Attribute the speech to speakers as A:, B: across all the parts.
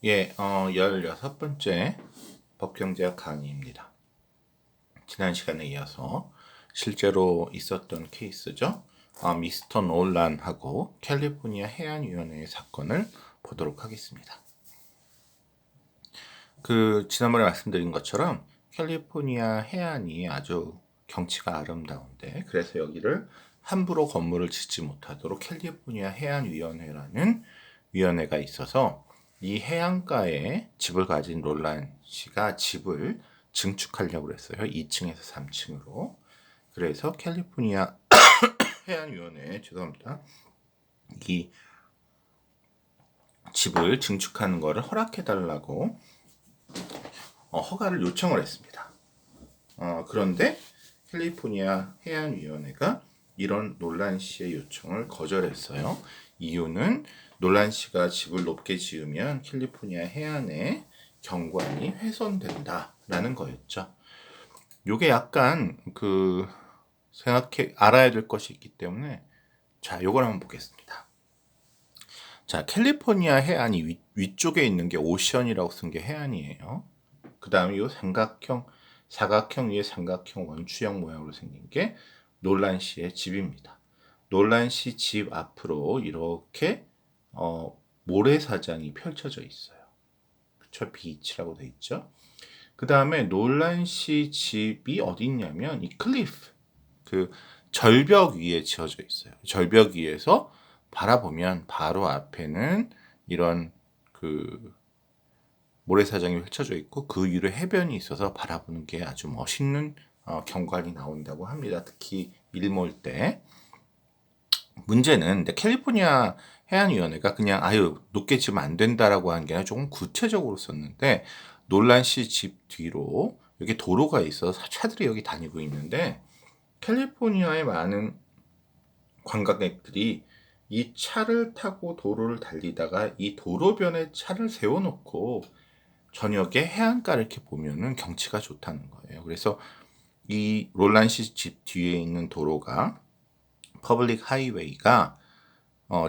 A: 16번째 법경제학 강의입니다. 지난 시간에 이어서 실제로 있었던 케이스죠. 미스터 놀란하고 캘리포니아 해안위원회의 사건을 보도록 하겠습니다. 지난번에 말씀드린 것처럼 캘리포니아 해안이 아주 경치가 아름다운데, 그래서 여기를 함부로 건물을 짓지 못하도록 캘리포니아 해안위원회라는 위원회가 있어서 이 해안가에 집을 가진 롤란 씨가 집을 증축하려고 했어요. 2층에서 3층으로. 그래서 캘리포니아 해안위원회, 죄송합니다. 이 집을 증축하는 것을 허락해달라고 허가를 요청을 했습니다. 그런데 캘리포니아 해안위원회가 이런 놀란 씨의 요청을 거절했어요. 이유는 놀란 씨가 집을 높게 지으면 캘리포니아 해안의 경관이 훼손된다라는 거였죠. 요게 약간 알아야 될 것이 있기 때문에 자, 요걸 한번 보겠습니다. 자, 캘리포니아 해안이 위쪽에 있는 게 오션이라고 쓴 게 해안이에요. 그 다음에 요 사각형 위에 삼각형 원추형 모양으로 생긴 게 놀란 씨의 집입니다. 놀란 씨 집 앞으로 이렇게 모래사장이 펼쳐져 있어요. 그쵸? 비치라고 돼 있죠. 그 다음에 놀란 씨 집이 어디 있냐면 이 클리프, 절벽 위에 지어져 있어요. 절벽 위에서 바라보면 바로 앞에는 이런 모래사장이 펼쳐져 있고 그 위로 해변이 있어서 바라보는 게 아주 멋있는 경관이 나온다고 합니다. 특히 일몰 때. 문제는 캘리포니아 해안위원회가 그냥 높게 지으면 안 된다라고 한 게 아니라 조금 구체적으로 썼는데, 놀란 씨 집 뒤로 여기 도로가 있어서 차들이 여기 다니고 있는데 캘리포니아의 많은 관광객들이 이 차를 타고 도로를 달리다가 이 도로변에 차를 세워놓고 저녁에 해안가를 이렇게 보면은 경치가 좋다는 거예요. 그래서 이 롤란 씨 집 뒤에 있는 도로가 퍼블릭 하이웨이가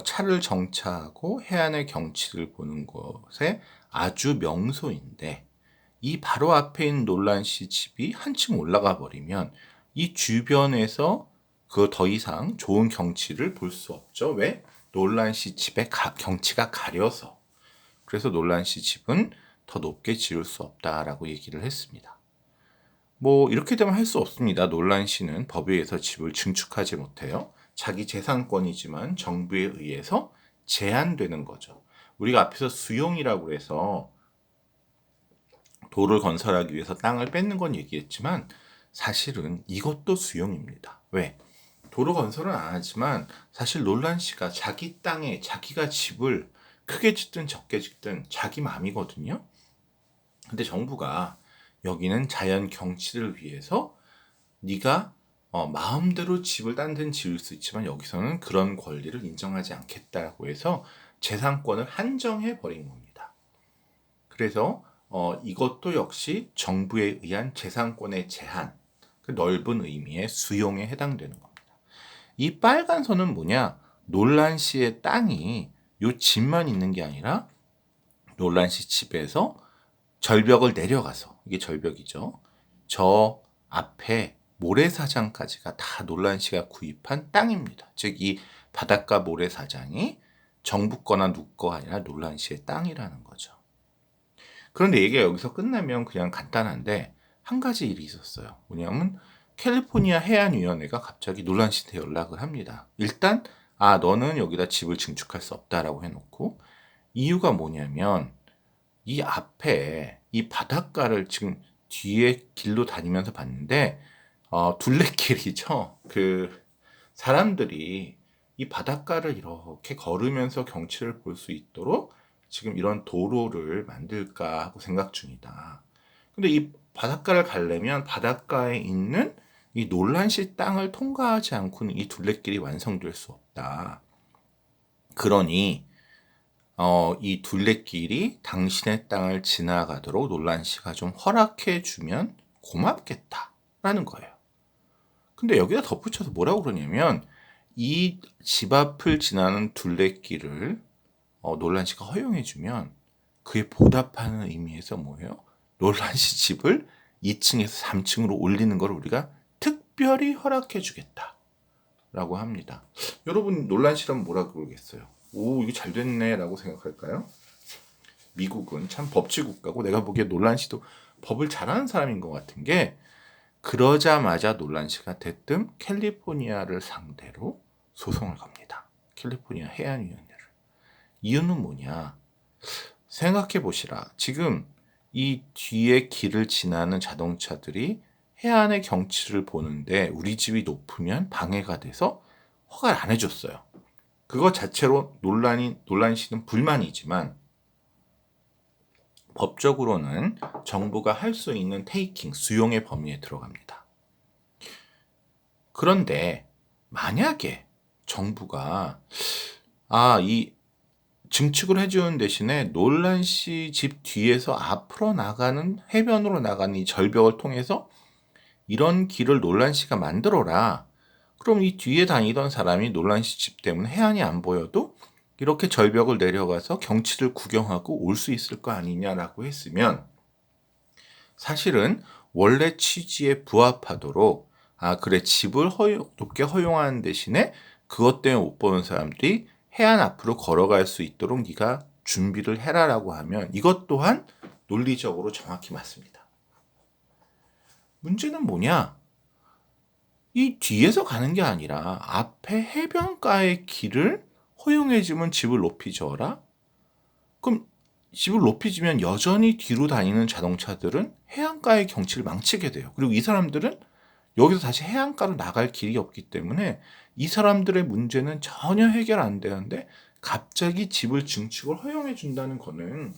A: 차를 정차하고 해안의 경치를 보는 곳에 아주 명소인데, 이 바로 앞에 있는 놀란 씨 집이 한층 올라가 버리면 이 주변에서 더 이상 좋은 경치를 볼 수 없죠. 왜? 놀란 씨 집의 경치가 가려서. 그래서 놀란 씨 집은 더 높게 지을 수 없다라고 얘기를 했습니다. 이렇게 되면 할 수 없습니다. 놀란 씨는 법에 의해서 집을 증축하지 못해요. 자기 재산권이지만 정부에 의해서 제한되는 거죠. 우리가 앞에서 수용이라고 해서 도를 건설하기 위해서 땅을 뺏는 건 얘기했지만 사실은 이것도 수용입니다. 왜? 도로 건설은 안 하지만 사실 놀란 씨가 자기 땅에 자기가 집을 크게 짓든 적게 짓든 자기 맘이거든요. 근데 정부가 여기는 자연 경치를 위해서 네가 마음대로 집을 딴 데는 지을 수 있지만 여기서는 그런 권리를 인정하지 않겠다고 해서 재산권을 한정해 버린 겁니다. 그래서 이것도 역시 정부에 의한 재산권의 제한, 넓은 의미의 수용에 해당되는 겁니다. 이 빨간 선은 뭐냐? 놀란 씨의 땅이 요 집만 있는 게 아니라 놀란 씨 집에서 절벽을 내려가서, 이게 절벽이죠. 저 앞에 모래사장까지가 다 놀란 씨가 구입한 땅입니다. 즉 이 바닷가 모래사장이 정부 거나 누구 거가 아니라 놀란 씨의 땅이라는 거죠. 그런데 얘기가 여기서 끝나면 그냥 간단한데 한 가지 일이 있었어요. 뭐냐면 캘리포니아 해안위원회가 갑자기 놀란 씨한테 연락을 합니다. 일단 너는 여기다 집을 증축할 수 없다라고 해놓고, 이유가 뭐냐면 이 앞에 이 바닷가를 지금 뒤에 길로 다니면서 봤는데 둘레길이죠. 사람들이 이 바닷가를 이렇게 걸으면서 경치를 볼 수 있도록 지금 이런 도로를 만들까 하고 생각 중이다. 근데 이 바닷가를 가려면 바닷가에 있는 이 놀란시 땅을 통과하지 않고는 이 둘레길이 완성될 수 없다. 그러니 이 둘레길이 당신의 땅을 지나가도록 놀란 씨가 좀 허락해 주면 고맙겠다라는 거예요. 근데 여기다 덧붙여서 뭐라고 그러냐면 이 집 앞을 지나는 둘레길을 놀란 씨가 허용해 주면 그에 보답하는 의미에서 뭐예요? 놀란시 집을 2층에서 3층으로 올리는 걸 우리가 특별히 허락해 주겠다 라고 합니다. 여러분 놀란시라면 뭐라 그러겠어요? 오, 이거 잘 됐네 라고 생각할까요? 미국은 참 법치국가고 내가 보기에 놀란시도 법을 잘하는 사람인 것 같은 게, 그러자마자 놀란시가 대뜸 캘리포니아를 상대로 소송을 겁니다. 캘리포니아 해안위원회를. 이유는 뭐냐? 생각해 보시라. 지금 이 뒤에 길을 지나는 자동차들이 해안의 경치를 보는데 우리 집이 높으면 방해가 돼서 허가를 안 해줬어요. 그거 자체로 놀란시는 불만이지만 법적으로는 정부가 할 수 있는 테이킹, 수용의 범위에 들어갑니다. 그런데 만약에 정부가 이 증축을 해주는 대신에 놀란시 집 뒤에서 앞으로 나가는, 해변으로 나가는 이 절벽을 통해서 이런 길을 놀란시가 만들어라. 그럼 이 뒤에 다니던 사람이 놀란시 집 때문에 해안이 안 보여도 이렇게 절벽을 내려가서 경치를 구경하고 올 수 있을 거 아니냐라고 했으면, 사실은 원래 취지에 부합하도록 그래, 집을 높게 허용하는 대신에 그것 때문에 못 보는 사람들이 해안 앞으로 걸어갈 수 있도록 네가 준비를 해라라고 하면 이것 또한 논리적으로 정확히 맞습니다. 문제는 뭐냐? 이 뒤에서 가는 게 아니라 앞에 해변가의 길을 허용해주면 집을 높이 지어라? 그럼 집을 높이 지면 여전히 뒤로 다니는 자동차들은 해안가의 경치를 망치게 돼요. 그리고 이 사람들은 여기서 다시 해안가로 나갈 길이 없기 때문에 이 사람들의 문제는 전혀 해결 안 되는데, 갑자기 집을 증축을 허용해 준다는 거는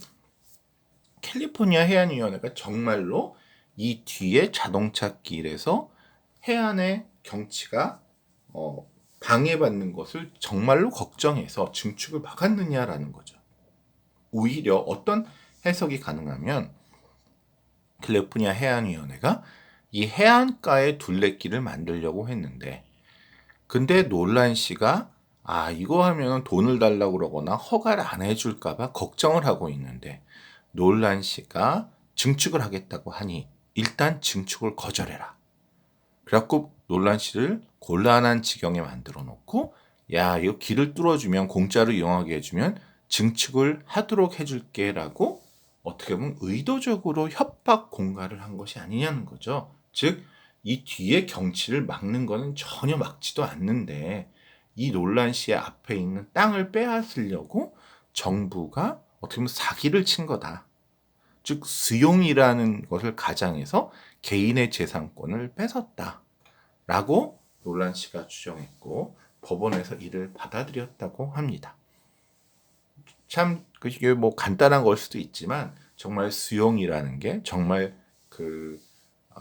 A: 캘리포니아 해안위원회가 정말로 이 뒤에 자동차 길에서 해안의 경치가 방해받는 것을 정말로 걱정해서 증축을 막았느냐라는 거죠. 오히려 어떤 해석이 가능하면 캘리포니아 해안위원회가 이 해안가에 둘레길을 만들려고 했는데, 근데 놀란시가 이거 하면 돈을 달라고 그러거나 허가를 안 해줄까봐 걱정을 하고 있는데, 놀란시가 증축을 하겠다고 하니 일단 증축을 거절해라. 그래갖고 놀란시를 곤란한 지경에 만들어 놓고, 이거 길을 뚫어주면, 공짜로 이용하게 해주면 증축을 하도록 해줄게 라고 어떻게 보면 의도적으로 협박 공갈을 한 것이 아니냐는 거죠. 즉, 이 뒤에 경치를 막는 거는 전혀 막지도 않는데 이 놀란시의 앞에 있는 땅을 빼앗으려고 정부가 어떻게 보면 사기를 친 거다. 즉, 수용이라는 것을 가장해서 개인의 재산권을 뺏었다 라고 놀란시가 주장했고, 법원에서 이를 받아들였다고 합니다. 참 그게 뭐 간단한 걸 수도 있지만, 정말 수용이라는 게 정말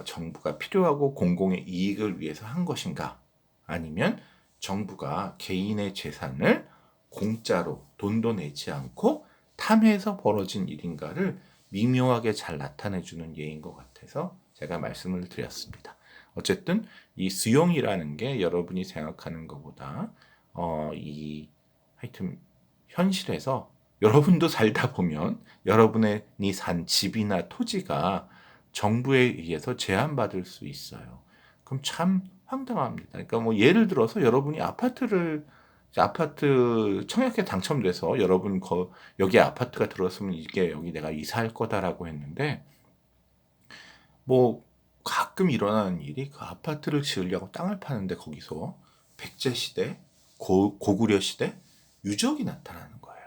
A: 정부가 필요하고 공공의 이익을 위해서 한 것인가, 아니면 정부가 개인의 재산을 공짜로 돈도 내지 않고 탐해서 벌어진 일인가를 미묘하게 잘 나타내주는 예인 것 같아서 제가 말씀을 드렸습니다. 어쨌든 이 수용이라는 게 여러분이 생각하는 것보다 하여튼 현실에서 여러분도 살다 보면 여러분이 산 집이나 토지가 정부에 의해서 제한받을 수 있어요. 그럼 참 황당합니다. 그러니까 뭐 예를 들어서 여러분이 아파트 청약에 당첨돼서 여러분 여기 아파트가 들어왔으면 이게 여기 내가 이사할 거다라고 했는데, 뭐 가끔 일어나는 일이 그 아파트를 지으려고 땅을 파는데 거기서 백제 시대, 고구려 시대 유적이 나타나는 거예요.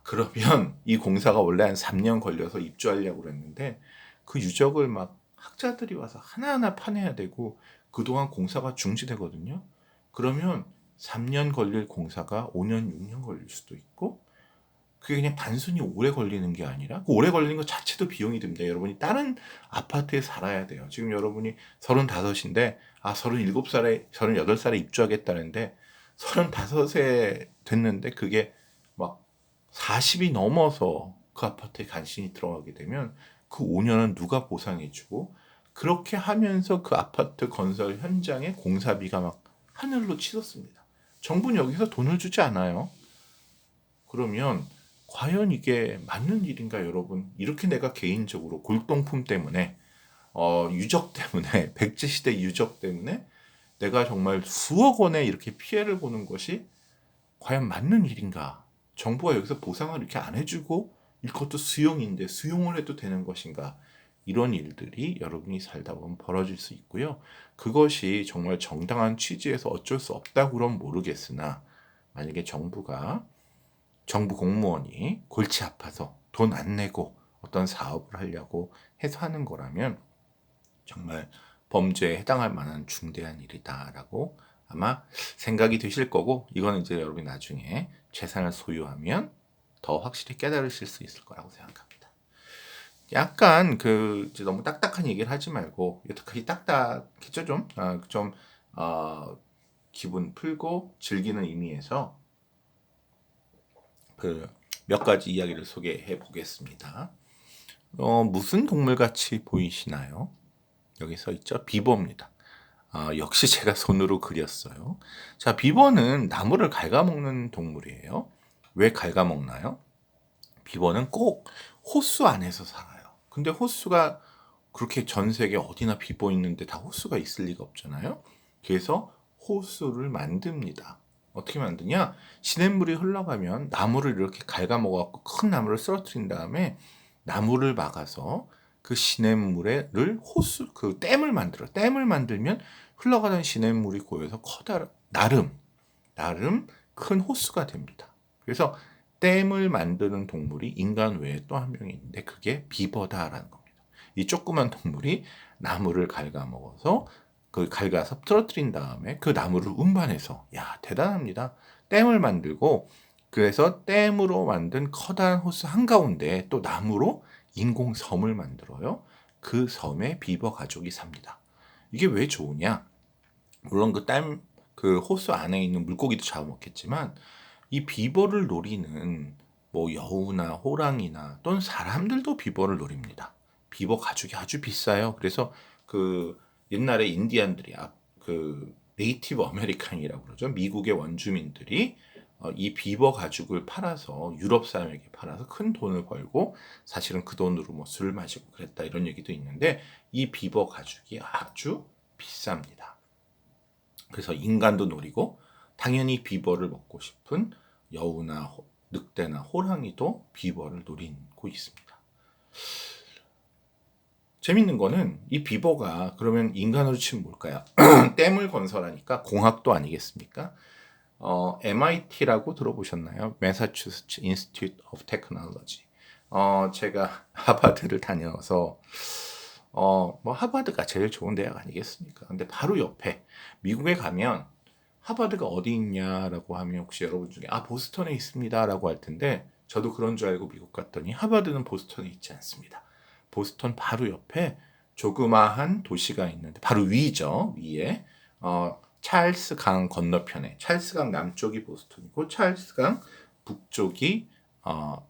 A: 그러면 이 공사가 원래 한 3년 걸려서 입주하려고 그랬는데 그 유적을 막 학자들이 와서 하나하나 파내야 되고 그동안 공사가 중지되거든요. 그러면 3년 걸릴 공사가 5년, 6년 걸릴 수도 있고, 그게 그냥 단순히 오래 걸리는 게 아니라 그 오래 걸리는 것 자체도 비용이 듭니다. 여러분이 다른 아파트에 살아야 돼요. 지금 여러분이 35인데 37살에 38살에 입주하겠다는데 35세 됐는데 그게 막 40이 넘어서 그 아파트에 간신히 들어가게 되면 그 5년은 누가 보상해주고, 그렇게 하면서 그 아파트 건설 현장에 공사비가 막 하늘로 치솟습니다. 정부는 여기서 돈을 주지 않아요. 그러면 과연 이게 맞는 일인가 여러분? 이렇게 내가 개인적으로 골동품 때문에 유적 때문에 백제시대 유적 때문에 내가 정말 수억 원의 이렇게 피해를 보는 것이 과연 맞는 일인가? 정부가 여기서 보상을 이렇게 안 해주고 이것도 수용인데 수용을 해도 되는 것인가? 이런 일들이 여러분이 살다 보면 벌어질 수 있고요. 그것이 정말 정당한 취지에서 어쩔 수 없다고 그러면 모르겠으나 만약에 정부 공무원이 골치 아파서 돈 안 내고 어떤 사업을 하려고 해서 하는 거라면 정말 범죄에 해당할 만한 중대한 일이다라고 아마 생각이 되실 거고, 이거는 이제 여러분이 나중에 재산을 소유하면 더 확실히 깨달으실 수 있을 거라고 생각합니다. 약간 이제 너무 딱딱한 얘기를 하지 말고, 여태까지 딱딱했죠 좀 기분 풀고 즐기는 의미에서 몇 가지 이야기를 소개해 보겠습니다. 무슨 동물같이 보이시나요? 여기 써 있죠? 비버입니다. 역시 제가 손으로 그렸어요. 자, 비버는 나무를 갉아먹는 동물이에요. 왜 갉아먹나요? 비버는 꼭 호수 안에서 살아요. 근데 호수가 그렇게 전 세계 어디나 비버 있는데 다 호수가 있을 리가 없잖아요. 그래서 호수를 만듭니다. 어떻게 만드냐? 시냇물이 흘러가면 나무를 이렇게 갉아먹어갖고 큰 나무를 쓰러뜨린 다음에 나무를 막아서 그 시냇물을 댐을 만들어. 댐을 만들면 흘러가던 시냇물이 고여서 나름 큰 호수가 됩니다. 그래서 댐을 만드는 동물이 인간 외에 또 한 명이 있는데 그게 비버다라는 겁니다. 이 조그만 동물이 나무를 갉아먹어서 갉아서 떨어뜨린 다음에 그 나무를 운반해서, 대단합니다. 댐을 만들고, 그래서 댐으로 만든 커다란 호수 한가운데 또 나무로 인공섬을 만들어요. 그 섬에 비버 가족이 삽니다. 이게 왜 좋으냐? 물론 그 호수 안에 있는 물고기도 잡아먹겠지만 이 비버를 노리는 뭐 여우나 호랑이나 또는 사람들도 비버를 노립니다. 비버 가죽이 아주 비싸요. 그래서 그 옛날에 인디안들이 그 네이티브 아메리칸이라고 그러죠. 미국의 원주민들이 이 비버 가죽을 팔아서 유럽 사람에게 팔아서 큰 돈을 벌고, 사실은 그 돈으로 뭐 술을 마시고 그랬다 이런 얘기도 있는데, 이 비버 가죽이 아주 비쌉니다. 그래서 인간도 노리고 당연히 비버를 먹고 싶은 여우나 늑대나 호랑이도 비버를 노리고 있습니다. 재밌는 거는 이 비버가 그러면 인간으로 치면 뭘까요? 댐을 건설하니까 공학도 아니겠습니까? MIT라고 들어보셨나요? Massachusetts Institute of Technology. 제가 하버드를 다녀서 뭐 하버드가 제일 좋은 대학 아니겠습니까? 근데 바로 옆에 미국에 가면 하버드가 어디 있냐라고 하면 혹시 여러분 중에 보스턴에 있습니다라고 할 텐데, 저도 그런 줄 알고 미국 갔더니 하버드는 보스턴에 있지 않습니다. 보스턴 바로 옆에 조그마한 도시가 있는데 바로 위에 찰스 강 건너편에, 찰스 강 남쪽이 보스턴이고 찰스 강 북쪽이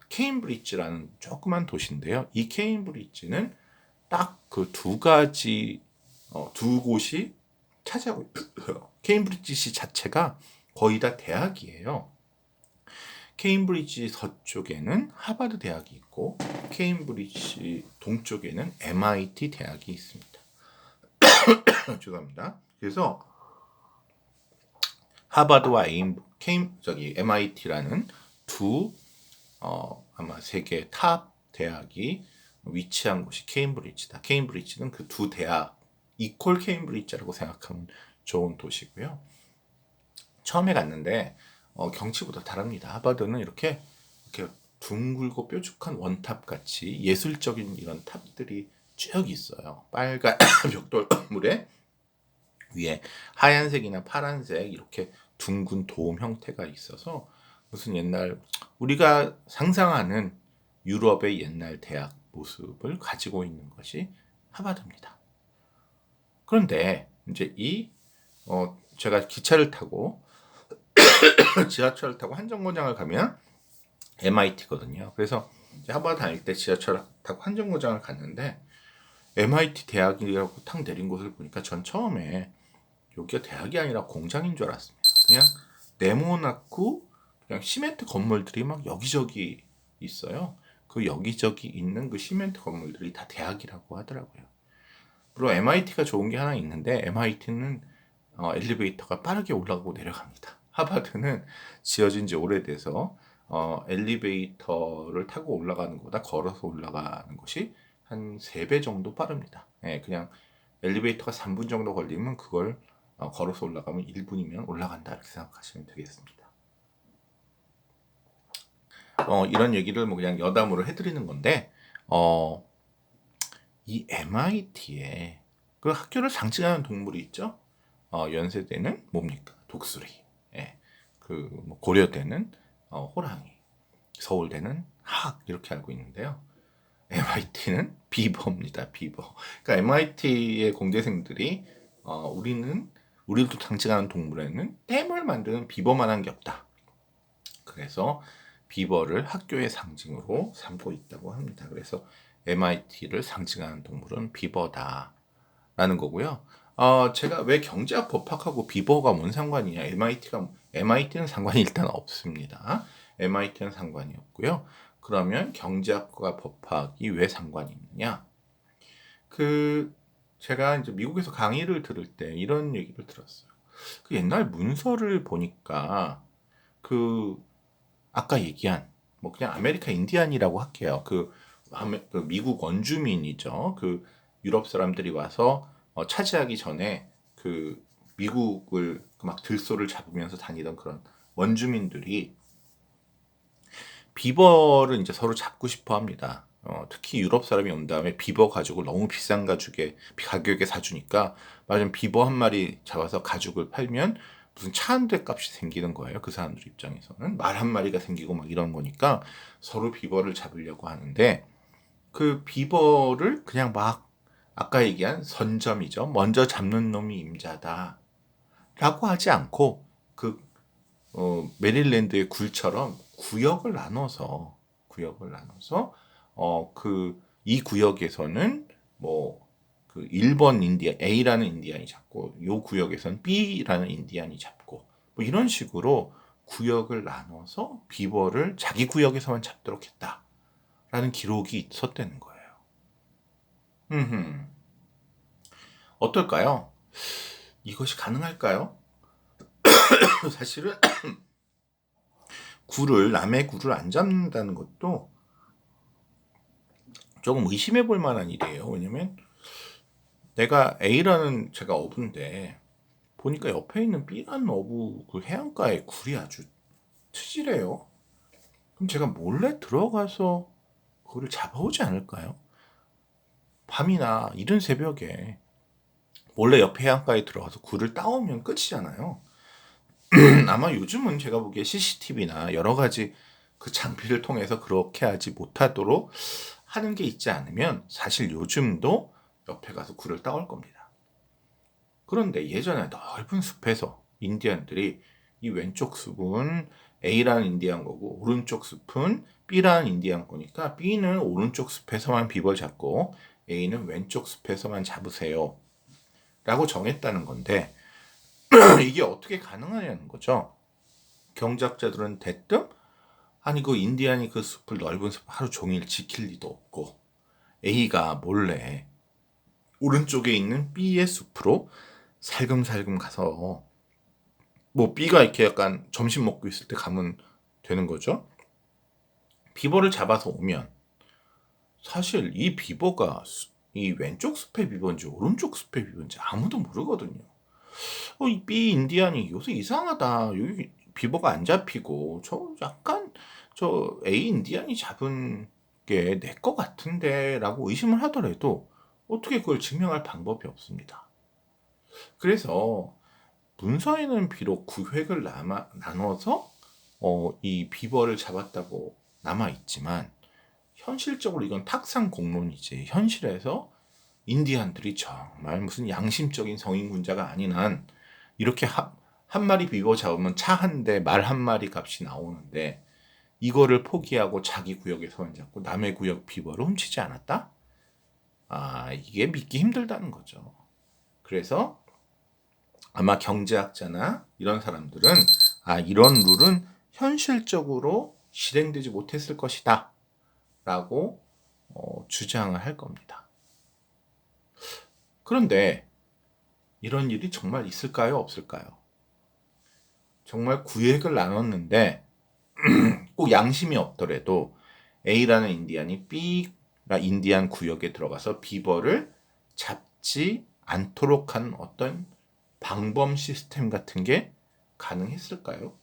A: 케임브리지라는 조그만 도시인데요. 이 케임브리지는 딱 그 두 곳이 차지하고 있어요. 케임브리지 자체가 거의 다 대학이에요. 케임브리지 서쪽에는 하버드 대학이 있고 케임브리지 동쪽에는 MIT 대학이 있습니다. 죄송합니다. 그래서 하버드와 MIT라는 아마 세계 탑 대학이 위치한 곳이 케임브리지다. 케임브리지는 그 두 대학 이퀄 케임브리지라고 생각하면 좋은 도시고요. 처음에 갔는데 경치보다 다릅니다. 하버드는 이렇게 둥글고 뾰족한 원탑 같이 예술적인 이런 탑들이 쭉 있어요. 빨간 벽돌물에 위에 하얀색이나 파란색 이렇게 둥근 돔 형태가 있어서 무슨 옛날 우리가 상상하는 유럽의 옛날 대학 모습을 가지고 있는 것이 하버드입니다. 그런데 이제 제가 기차를 타고 지하철을 타고 한정거장을 가면 MIT거든요. 그래서 하버드 다닐 때 지하철을 타고 한정거장을 갔는데 MIT 대학이라고 탁 내린 곳을 보니까 전 처음에 여기가 대학이 아니라 공장인 줄 알았습니다. 그냥 네모났고 그냥 시멘트 건물들이 막 여기저기 있어요. 그 여기저기 있는 그 시멘트 건물들이 다 대학이라고 하더라고요. 물론 MIT가 좋은 게 하나 있는데 MIT는 엘리베이터가 빠르게 올라가고 내려갑니다. 하버드는 지어진 지 오래돼서 엘리베이터를 타고 올라가는 것보다 걸어서 올라가는 것이 한 3배 정도 빠릅니다. 예, 그냥 엘리베이터가 3분 정도 걸리면 그걸 걸어서 올라가면 1분이면 올라간다 이렇게 생각하시면 되겠습니다. 이런 얘기를 뭐 그냥 여담으로 해드리는 건데 이 MIT에 그 학교를 상징하는 동물이 있죠. 연세대는 뭡니까? 독수리. 예. 뭐 고려대는 호랑이. 서울대는 학 이렇게 알고 있는데요. MIT는 비버입니다. 비버. 그러니까 MIT의 공대생들이 우리도 상징하는 동물에는 댐을 만드는 비버만한 게 없다. 그래서 비버를 학교의 상징으로 삼고 있다고 합니다. 그래서 MIT를 상징하는 동물은 비버다라는 거고요. 제가 왜 경제학 법학하고 비버가 뭔 상관이냐? MIT는 상관이 일단 없습니다. MIT는 상관이 없고요. 그러면 경제학과 법학이 왜 상관이 있느냐? 제가 이제 미국에서 강의를 들을 때 이런 얘기를 들었어요. 그 옛날 문서를 보니까 아까 얘기한 뭐 그냥 아메리카 인디안이라고 할게요. 그 미국 원주민이죠. 그 유럽 사람들이 와서 차지하기 전에 그 미국을 막 들소를 잡으면서 다니던 그런 원주민들이 비버를 이제 서로 잡고 싶어 합니다. 특히 유럽 사람이 온 다음에 비버 가죽을 너무 비싼 가격에 사주니까 맞으면 비버 한 마리 잡아서 가죽을 팔면 무슨 차 한 대 값이 생기는 거예요. 그 사람들 입장에서는 말 한 마리가 생기고 막 이런 거니까 서로 비버를 잡으려고 하는데 그 비버를 그냥 막 아까 얘기한 선점이죠. 먼저 잡는 놈이 임자다 라고 하지 않고 메릴랜드의 굴처럼 구역을 나눠서 이 구역에서는 뭐 1번 인디안 A라는 인디안이 잡고 요 구역에서는 B라는 인디안이 잡고 뭐 이런 식으로 구역을 나눠서 비버를 자기 구역에서만 잡도록 했다라는 기록이 있었다는 거예요. 어떨까요? 이것이 가능할까요? 사실은 남의 굴을 안 잡는다는 것도 조금 의심해 볼 만한 일이에요. 왜냐면 내가 A라는 제가 어부인데 보니까 옆에 있는 B라는 어부 그 해안가에 굴이 아주 트질해요. 그럼 제가 몰래 들어가서 그걸 잡아오지 않을까요? 밤이나 이른 새벽에 몰래 옆에 해안가에 들어가서 굴을 따오면 끝이잖아요. 아마 요즘은 제가 보기에 CCTV나 여러 가지 그 장비를 통해서 그렇게 하지 못하도록 하는 게 있지 않으면 사실 요즘도 옆에 가서 굴을 따올 겁니다. 그런데 예전에 넓은 숲에서 인디안들이 이 왼쪽 숲은 A라는 인디안 거고 오른쪽 숲은 B라는 인디안 거니까 B는 오른쪽 숲에서만 비버 잡고 A는 왼쪽 숲에서만 잡으세요 라고 정했다는 건데 이게 어떻게 가능하냐는 거죠. 경작자들은 대뜸 아니 그 인디안이 그 넓은 숲 하루 종일 지킬 리도 없고 A가 몰래 오른쪽에 있는 B의 숲으로 살금살금 가서 뭐 B가 이렇게 약간 점심 먹고 있을 때 가면 되는 거죠. 비버를 잡아서 오면 사실 이 비버가 이 왼쪽 숲의 비버인지 오른쪽 숲의 비버인지 아무도 모르거든요. 이 B 인디안이 요새 이상하다. 여기 비버가 안 잡히고 저 A 인디안이 잡은 게 내 거 같은데 라고 의심을 하더라도 어떻게 그걸 증명할 방법이 없습니다. 그래서 문서에는 비록 구획을 나눠서 이 비버를 잡았다고 남아있지만 현실적으로 이건 탁상 공론이지 현실에서 인디안들이 정말 무슨 양심적인 성인군자가 아닌 한 이렇게 한 마리 비버 잡으면 차 한 대, 말 한 마리 값이 나오는데 이거를 포기하고 자기 구역에서만 잡고 남의 구역 비버를 훔치지 않았다? 이게 믿기 힘들다는 거죠. 그래서 아마 경제학자나 이런 사람들은 이런 룰은 현실적으로 실행되지 못했을 것이다 라고 주장을 할 겁니다. 그런데 이런 일이 정말 있을까요? 없을까요? 정말 구획을 나눴는데 꼭 양심이 없더라도 A라는 인디안이 B라 인디안 구역에 들어가서 비버를 잡지 않도록 하는 어떤 방범 시스템 같은 게 가능했을까요?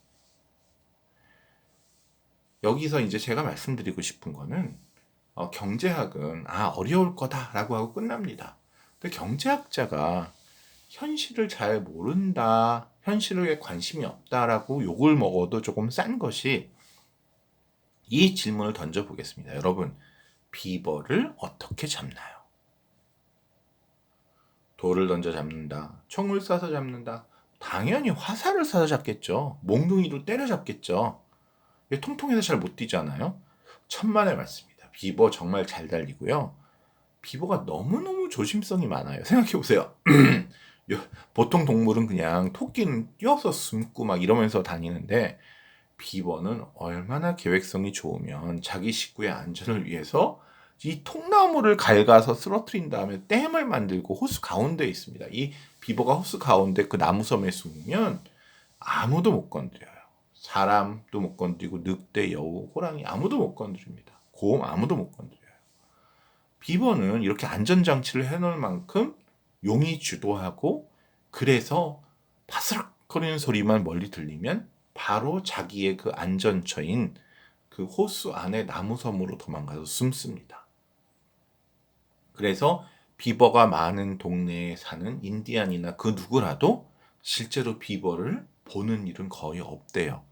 A: 여기서 이제 제가 말씀드리고 싶은 거는 경제학은 어려울 거다라고 하고 끝납니다. 근데 경제학자가 현실을 잘 모른다, 현실에 관심이 없다라고 욕을 먹어도 조금 싼 것이 이 질문을 던져보겠습니다. 여러분, 비버를 어떻게 잡나요? 돌을 던져 잡는다, 총을 쏴서 잡는다, 당연히 화살을 쏴서 잡겠죠. 몽둥이로 때려 잡겠죠. 통통해서 잘 못 뛰잖아요. 천만의 말씀입니다. 비버 정말 잘 달리고요. 비버가 너무너무 조심성이 많아요. 생각해보세요. 보통 동물은 그냥 토끼는 뛰어서 숨고 막 이러면서 다니는데 비버는 얼마나 계획성이 좋으면 자기 식구의 안전을 위해서 이 통나무를 갉아서 쓰러뜨린 다음에 댐을 만들고 호수 가운데에 있습니다. 이 비버가 호수 가운데 그 나무섬에 숨으면 아무도 못 건드려요. 사람도 못 건드리고 늑대, 여우, 호랑이 아무도 못 건드립니다. 곰 아무도 못 건드려요. 비버는 이렇게 안전장치를 해놓을 만큼 용이 주도하고 그래서 바스락거리는 소리만 멀리 들리면 바로 자기의 그 안전처인 그 호수 안에 나무섬으로 도망가서 숨습니다. 그래서 비버가 많은 동네에 사는 인디안이나 그 누구라도 실제로 비버를 보는 일은 거의 없대요.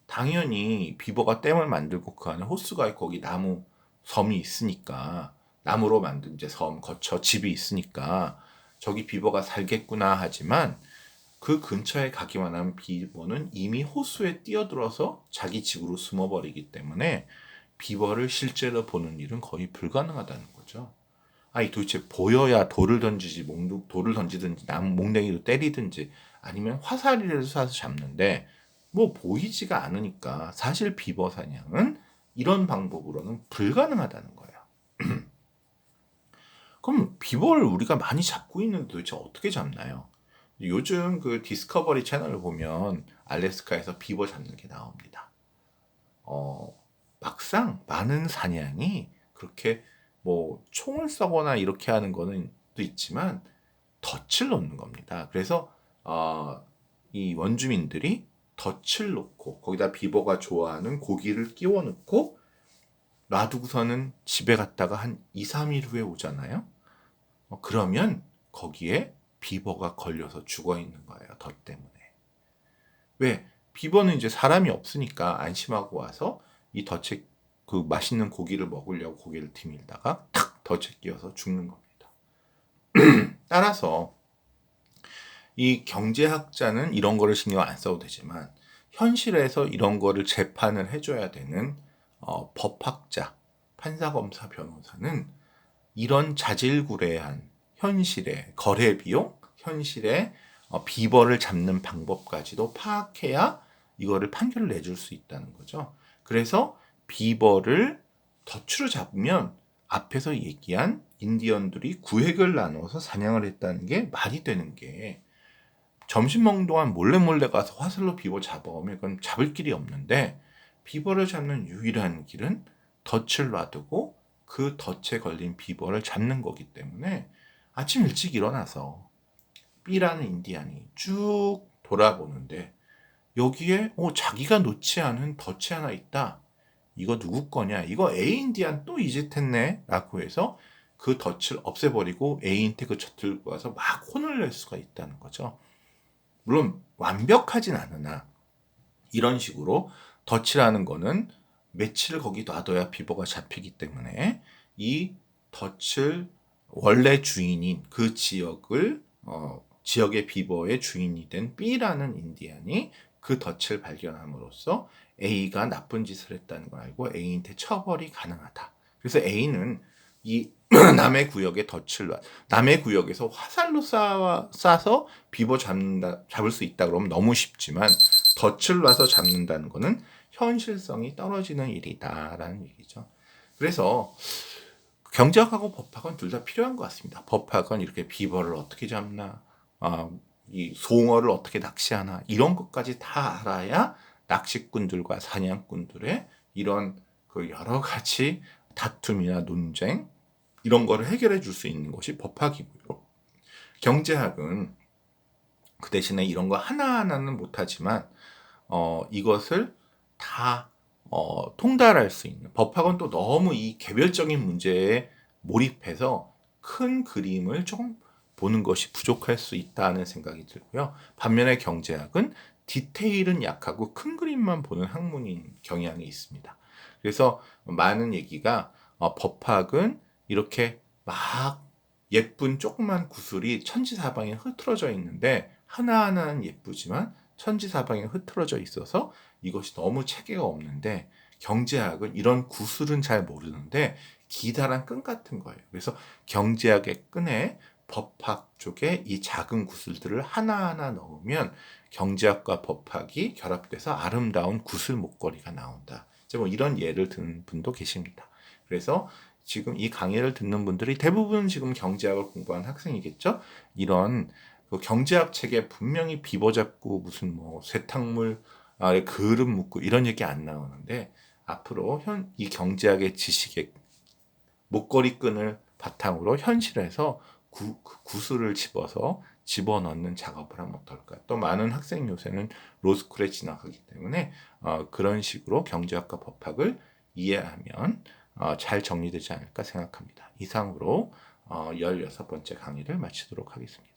A: 당연히 비버가 댐을 만들고 그 안에 호수가 있고 거기 나무 섬이 있으니까 나무로 만든 이제 섬 거쳐 집이 있으니까 저기 비버가 살겠구나 하지만 그 근처에 가기만 하면 비버는 이미 호수에 뛰어들어서 자기 집으로 숨어버리기 때문에 비버를 실제로 보는 일은 거의 불가능하다는 거죠. 도대체 보여야 돌을 던지지, 돌을 던지든지 몽댕이로 때리든지 아니면 화살이라도 쏴서 잡는데 보이지가 않으니까 사실 비버 사냥은 이런 방법으로는 불가능하다는 거예요. 그럼 비버를 우리가 많이 잡고 있는데 도대체 어떻게 잡나요? 요즘 그 디스커버리 채널을 보면 알래스카에서 비버 잡는 게 나옵니다. 막상 많은 사냥이 그렇게 총을 쏘거나 이렇게 하는 거는 또 있지만 덫을 놓는 겁니다. 그래서 이 원주민들이 덫을 놓고 거기다 비버가 좋아하는 고기를 끼워 넣고 놔두고서는 집에 갔다가 한 2, 3일 후에 오잖아요. 그러면 거기에 비버가 걸려서 죽어 있는 거예요. 덫 때문에. 왜? 비버는 이제 사람이 없으니까 안심하고 와서 이 덫에 그 맛있는 고기를 먹으려고 고기를 디밀다가 탁 덫에 끼어서 죽는 겁니다. 따라서 이 경제학자는 이런 거를 신경 안 써도 되지만 현실에서 이런 거를 재판을 해줘야 되는 법학자, 판사, 검사, 변호사는 이런 자질구레한 현실의 거래 비용, 현실의 비버를 잡는 방법까지도 파악해야 이거를 판결을 내줄 수 있다는 거죠. 그래서 비버를 덫으로 잡으면 앞에서 얘기한 인디언들이 구획을 나눠서 사냥을 했다는 게 말이 되는 게 점심 먹는 동안 몰래 가서 화살로 비버 잡아오면 그건 잡을 길이 없는데 비버를 잡는 유일한 길은 덫을 놔두고 그 덫에 걸린 비버를 잡는 거기 때문에 아침 일찍 일어나서 B라는 인디안이 쭉 돌아보는데 여기에 자기가 놓지 않은 덫이 하나 있다. 이거 누구 거냐? 이거 A 인디안 또 이 짓 했네? 라고 해서 그 덫을 없애버리고 A한테 그 덫을 들고 와서 막 혼을 낼 수가 있다는 거죠. 물론 완벽하진 않으나 이런 식으로 덫이라는 거는 며칠 거기 놔둬야 비버가 잡히기 때문에 이 덫을 원래 주인인 그 지역의 비버의 주인이 된 B라는 인디안이 그 덫을 발견함으로써 A가 나쁜 짓을 했다는 걸 알고 A한테 처벌이 가능하다. 그래서 A는 이 남의 구역에 남의 구역에서 화살로 쏴서 비버 잡을 수 있다 그러면 너무 쉽지만 덫을 놔서 잡는다는 거는 현실성이 떨어지는 일이다라는 얘기죠. 그래서 경제학하고 법학은 둘 다 필요한 것 같습니다. 법학은 이렇게 비벌을 어떻게 잡나, 이 송어를 어떻게 낚시하나 이런 것까지 다 알아야 낚시꾼들과 사냥꾼들의 이런 그 여러 가지 다툼이나 논쟁 이런 거를 해결해 줄 수 있는 것이 법학이고요. 경제학은 그 대신에 이런 거 하나하나는 못하지만 이것을 다 통달할 수 있는, 법학은 또 너무 이 개별적인 문제에 몰입해서 큰 그림을 조금 보는 것이 부족할 수 있다는 생각이 들고요. 반면에 경제학은 디테일은 약하고 큰 그림만 보는 학문인 경향이 있습니다. 그래서 많은 얘기가 법학은 이렇게 막 예쁜 조그만 구슬이 천지사방에 흐트러져 있는데 하나하나는 예쁘지만 천지사방에 흐트러져 있어서 이것이 너무 체계가 없는데, 경제학은 이런 구슬은 잘 모르는데 기다란 끈 같은 거예요. 그래서 경제학의 끈에 법학 쪽에 이 작은 구슬들을 하나하나 넣으면 경제학과 법학이 결합돼서 아름다운 구슬 목걸이가 나온다. 이제 뭐 이런 예를 드는 분도 계십니다. 그래서 지금 이 강의를 듣는 분들이 대부분 지금 경제학을 공부한 학생이겠죠. 이런 그 경제학 책에 분명히 비버잡고 무슨 뭐 쇠탕물 아래 그릇 묻고 이런 얘기 안 나오는데, 앞으로 이 경제학의 지식의 목걸이 끈을 바탕으로 현실에서 구슬을 집어넣는 작업을 하면 어떨까. 또 많은 학생 요새는 로스쿨에 진학하기 때문에 그런 식으로 경제학과 법학을 이해하면 잘 정리되지 않을까 생각합니다. 이상으로 16번째 강의를 마치도록 하겠습니다.